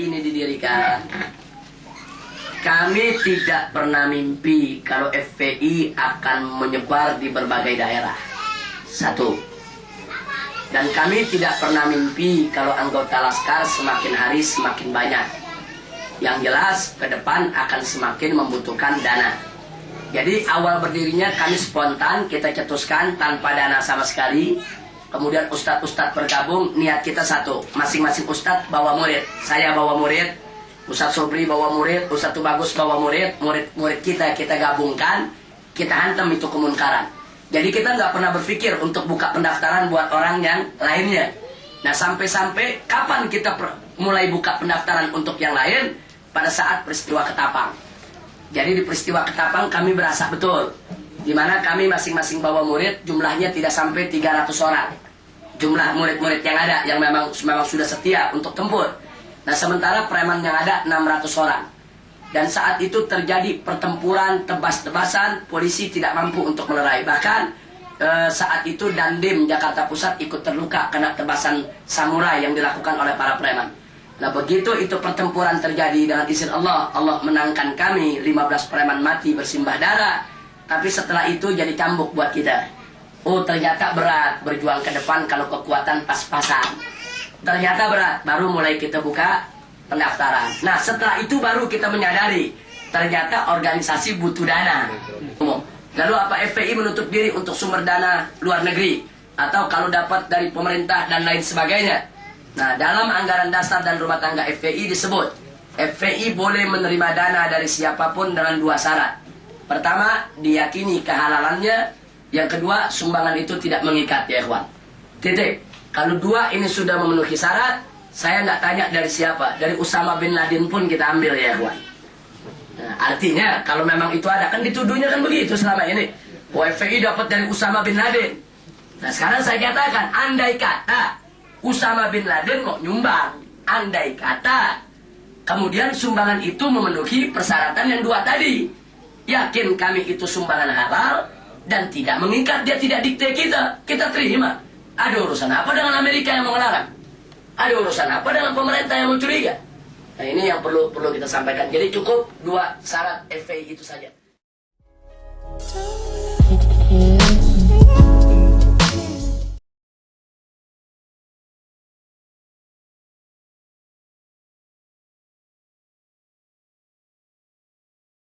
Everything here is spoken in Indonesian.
ini didirikan, kami tidak pernah mimpi kalau FPI akan menyebar di berbagai daerah. Satu. Dan kami tidak pernah mimpi kalau anggota Laskar semakin hari semakin banyak. Yang jelas ke depan akan semakin membutuhkan dana. Jadi awal berdirinya kami spontan, kita cetuskan tanpa dana sama sekali. Kemudian ustadz-ustadz bergabung, niat kita satu. Masing-masing ustadz bawa murid. Saya bawa murid. Ustadz Sobri bawa murid, Ustadz Tubagus bawa murid, murid-murid kita gabungkan, kita hantam itu kemunkaran. Jadi kita nggak pernah berpikir untuk buka pendaftaran buat orang yang lainnya. Nah sampai-sampai kapan kita mulai buka pendaftaran untuk yang lain? Pada saat peristiwa Ketapang. Jadi di peristiwa Ketapang kami berasa betul, di mana kami masing-masing bawa murid, jumlahnya tidak sampai 300 orang. Jumlah murid-murid yang ada, yang memang sudah setia untuk tempur. Nah sementara preman yang ada 600 orang. Dan saat itu terjadi pertempuran tebas-tebasan, polisi tidak mampu untuk melerai. Bahkan saat itu Dandim Jakarta Pusat ikut terluka kena tebasan samurai yang dilakukan oleh para preman. Nah begitu itu pertempuran terjadi, dengan izin Allah, Allah menangkan kami, 15 preman mati bersimbah darah. Tapi setelah itu jadi cambuk buat kita. Oh ternyata berat berjuang ke depan kalau kekuatan pas-pasan. Ternyata berat, baru mulai kita buka pendaftaran. Nah setelah itu baru kita menyadari, ternyata organisasi butuh dana. Lalu apa FPI menutup diri untuk sumber dana luar negeri? Atau kalau dapat dari pemerintah dan lain sebagainya. Nah dalam anggaran dasar dan rumah tangga FPI disebut, FPI boleh menerima dana dari siapapun dengan 2 syarat. Pertama, diyakini kehalalannya. Yang kedua, sumbangan itu tidak mengikat, ya ikhwan. Titik. Kalau 2 ini sudah memenuhi syarat, saya nggak tanya dari siapa. Dari Usama bin Laden pun kita ambil, ya ikhwan. Nah, artinya kalau memang itu ada, kan dituduhnya kan begitu selama ini. FPI dapat dari Usama bin Laden. Nah sekarang saya katakan, andai kata Usama bin Laden mau nyumbang, andai kata kemudian sumbangan itu memenuhi persyaratan yang 2 tadi, yakin kami itu sumbangan halal dan tidak mengikat, dia tidak dikte kita terima. Ada urusan apa dengan Amerika yang mau ngelarang? Ada urusan apa dengan pemerintah yang mencuriga? Nah ini yang perlu kita sampaikan. Jadi cukup 2 syarat FPI itu saja.